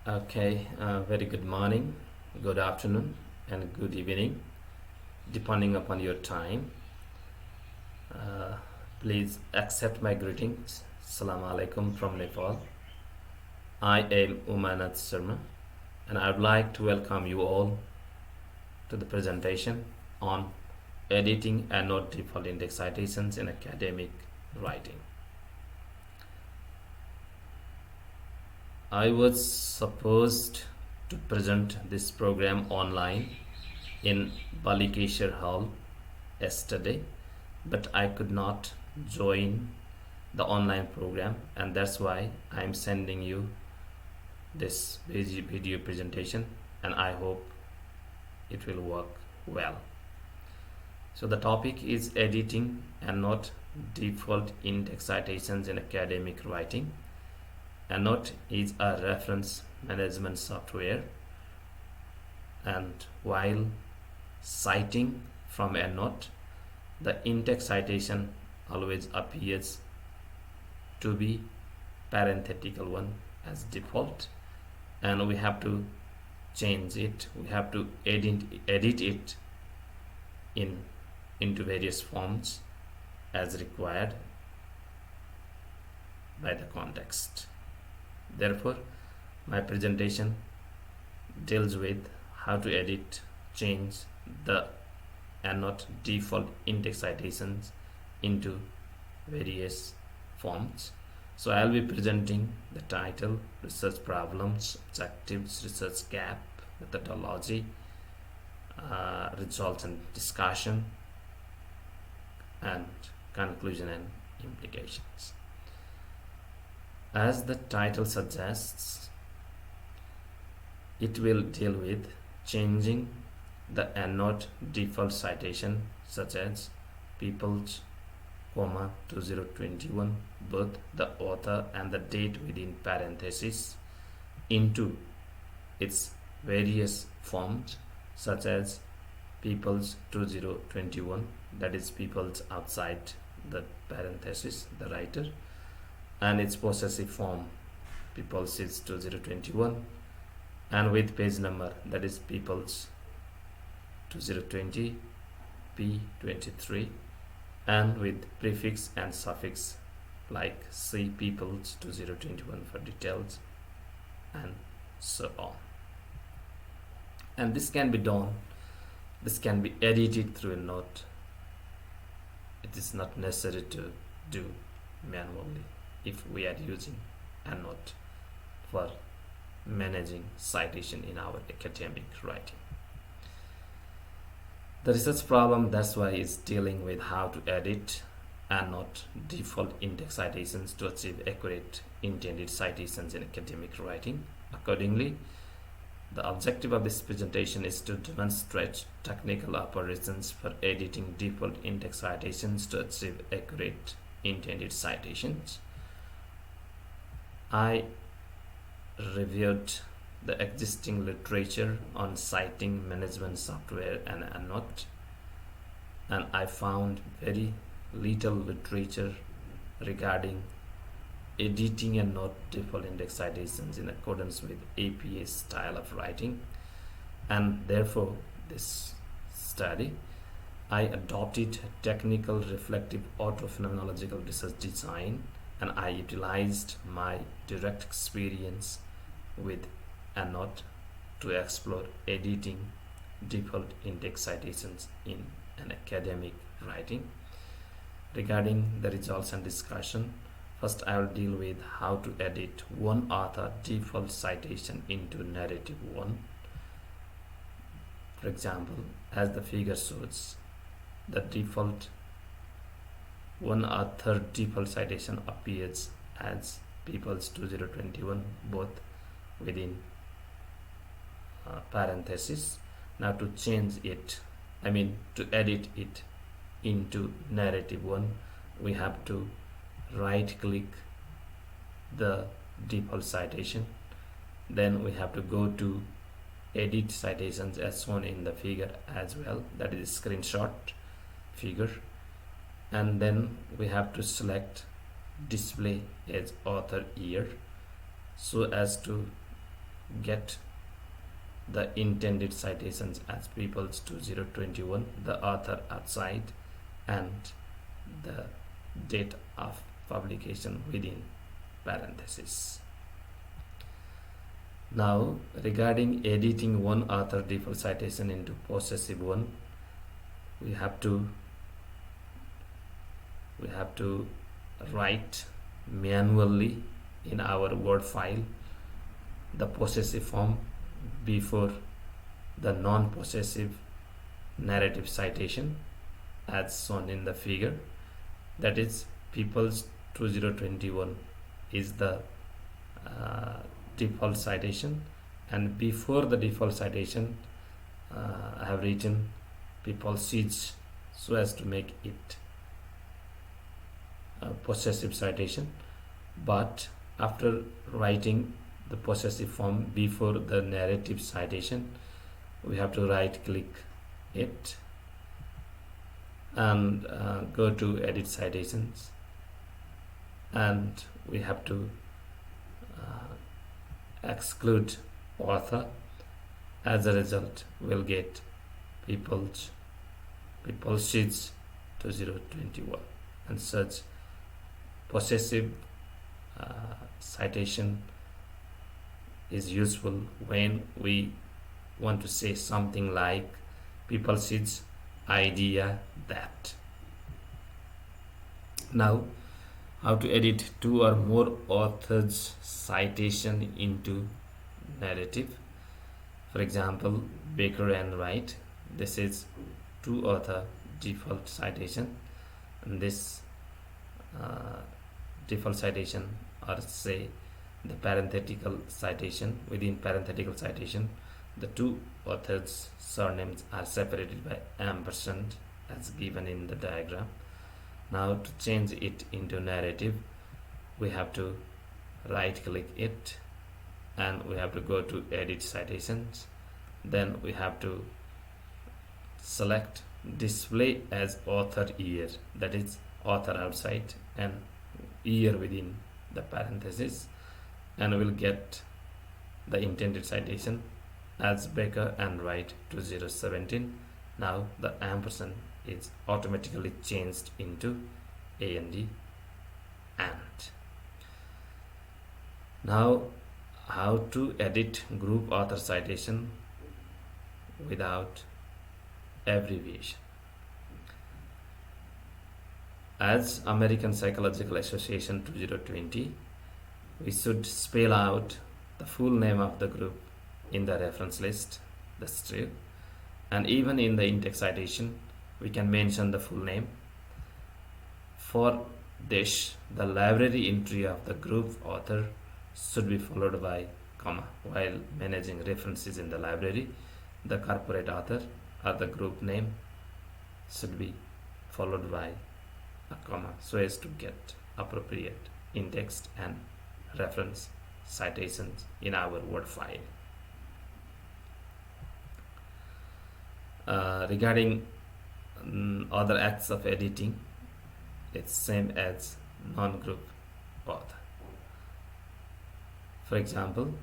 Okay, very good morning, good afternoon, and good evening, depending upon your time. Uh, Please accept my greetings. Assalamu alaikum from Nepal. I am Umanath Sharma, and I would like to welcome you all to the presentation on editing and not default index citations in academic writing. I was supposed to present this program online in Balikeshwar Hall yesterday, but I could not join the online program, and that's why I'm sending you this video presentation, and I hope it will work well. So the topic is editing and not default index citations in academic writing. EndNote is a reference management software, and while citing from EndNote, the index citation always appears to be parenthetical one as default, and we have to change it. We have to edit it into various forms as required by the context. Therefore, my presentation deals with how to edit, change the EndNote default index citations into various forms. So I'll be presenting the title, research problems, objectives, research gap, methodology, results and discussion, and conclusion and implications. As the title suggests, it will deal with changing the EndNote default citation, such as People's, 2021, both the author and the date within parentheses, into its various forms, such as People's 2021, that is People's outside the parenthesis, the writer, and its possessive form, People's is 2021, and with page number, that is People's 2020 P23, and with prefix and suffix like see People's 2021 for details, and so on. And this can be edited through a note. It is not necessary to do manually if we are using EndNote for managing citation in our academic writing. The research problem, that's why, is dealing with how to edit and not default index citations to achieve accurate intended citations in academic writing. Accordingly, the objective of this presentation is to demonstrate technical operations for editing default index citations to achieve accurate intended citations. I reviewed the existing literature on citing management software and EndNote, and I found very little literature regarding editing and not default index citations in accordance with APA style of writing, and therefore this study I adopted technical reflective autophenomenological research design, and I utilized my direct experience with EndNote to explore editing default index citations in an academic writing. Regarding the results and discussion, first I will deal with how to edit one author default citation into narrative one. For example, as the figure shows, the default one author default citation appears as People's 2021, both within parenthesis. Now to change it, to edit it into narrative one, we have to right click the default citation, then we have to go to edit citations as shown in the figure as well, that is screenshot figure, and then we have to select display as author year so as to get the intended citations as People's 2021, the author outside, and the date of publication within parentheses. Now, regarding editing one author default citation into possessive one, we have to write manually in our Word file the possessive form before the non-possessive narrative citation as shown in the figure. That is, People's 2021 is the default citation, and before the default citation I have written People Seeds so as to make it a possessive citation. But after writing the possessive form before the narrative citation, we have to right click it and go to edit citations, and we have to exclude author. As a result, we'll get People Sheets 2021, and such possessive citation is useful when we want to say something like People Sheets idea that. Now, how to edit two or more authors citation into narrative. For example, Baker and Wright, this is two author default citation, and this default citation, or say the parenthetical citation, within parenthetical citation the two authors surnames are separated by ampersand as given in the diagram. Now, to change it into narrative, we have to right click it and we have to go to edit citations. Then we have to select display as author year, that is author outside and year within the parenthesis, and we'll get the intended citation as Baker and Wright 2017. Now the ampersand is automatically changed into and. Now, how to edit group author citation without abbreviation. As American Psychological Association 2020, we should spell out the full name of the group in the reference list, that's true, and even in the in-text citation we can mention the full name. For this, the library entry of the group author should be followed by comma. While managing references in the library, the corporate author or the group name should be followed by a comma so as to get appropriate index and reference citations in our Word file. Regarding other acts of editing, it's same as non-group author. For example,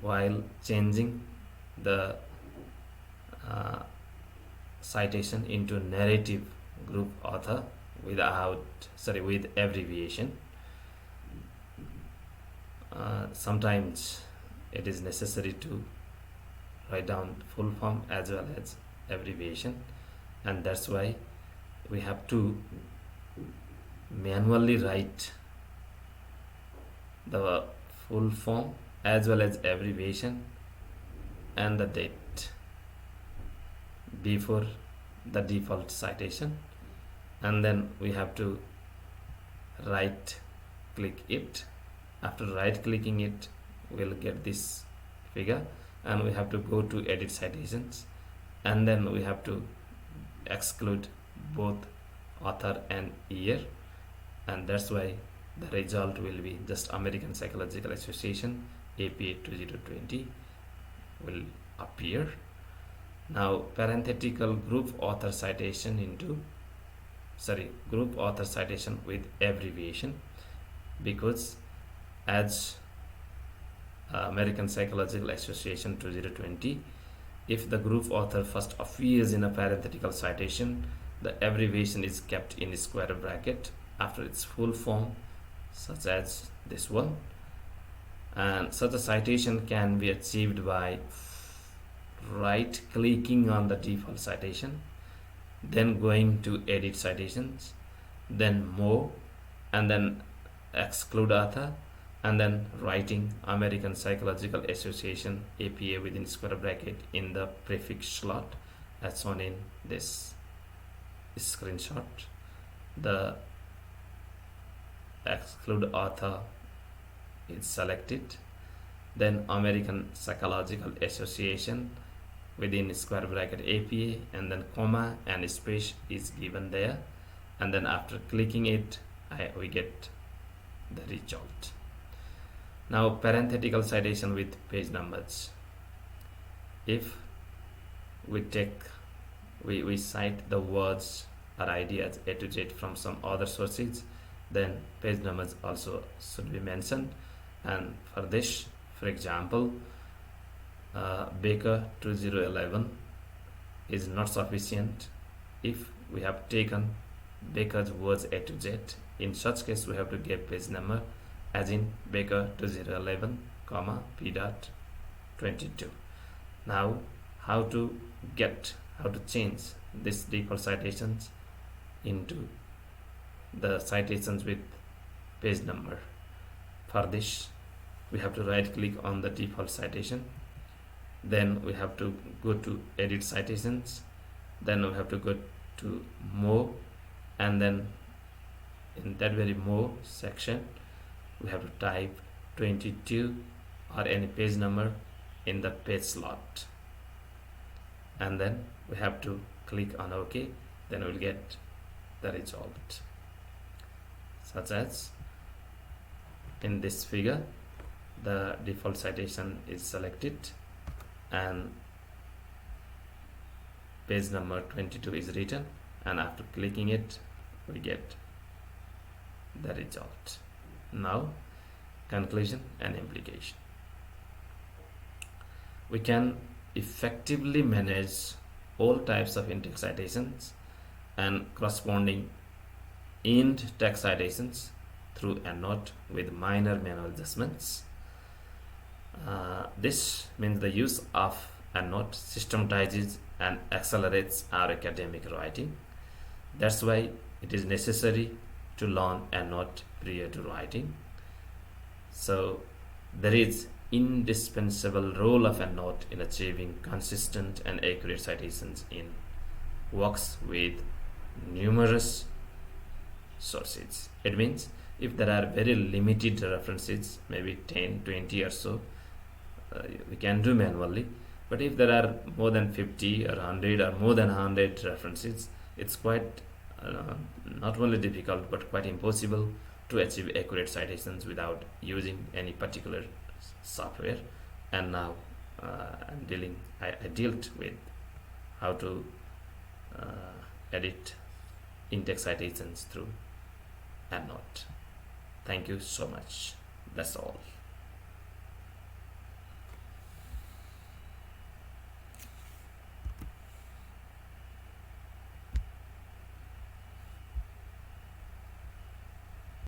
while changing the citation into narrative group author with abbreviation, sometimes it is necessary to write down full form as well as abbreviation, and that's why we have to manually write the full form as well as abbreviation and the date before the default citation, and then we have to right click it. After right clicking it, we'll get this figure, and we have to go to edit citations, and then we have to exclude both author and year, and that's why the result will be just American Psychological Association APA 2020 will appear. Now, parenthetical group author citation group author citation with abbreviation, because as American Psychological Association 2020. If the group author first appears in a parenthetical citation, the abbreviation is kept in a square bracket after its full form, such as this one. And such a citation can be achieved by right clicking on the default citation, then going to edit citations, then more, and then exclude author, and then writing American Psychological Association APA within square bracket in the prefix slot as shown in this screenshot. The exclude author is selected, then American Psychological Association within square bracket APA, and then comma and space is given there, and then after clicking it we get the result. Now parenthetical citation with page numbers. If we cite the words or ideas A to Z from some other sources, then page numbers also should be mentioned. And for this, for example, Baker 2011 is not sufficient if we have taken Baker's words A to Z. In such case, we have to give page number as in Baker 2011, comma P dot 22. Now, how to change this default citations into the citations with page number? For this, we have to right click on the default citation, then we have to go to edit citations, then we have to go to more, and then in that very more section we have to type 22 or any page number in the page slot, and then we have to click on OK. Then we'll get the result, such as in this figure. The default citation is selected and page number 22 is written, and after clicking it we get the result. Now, conclusion and implication. We can effectively manage all types of in-text citations and corresponding in-text citations through EndNote with minor manual adjustments. This means the use of EndNote systematizes and accelerates our academic writing. That's why it is necessary to learn EndNote prior to writing. So there is indispensable role of EndNote in achieving consistent and accurate citations in works with numerous sources. It means if there are very limited references, maybe 10, 20 or so, we can do manually. But if there are more than 50 or 100 or more than 100 references, it's quite not only difficult but quite impossible to achieve accurate citations without using any particular software. And now I dealt with how to edit in-text citations through EndNote. Thank you so much. That's all.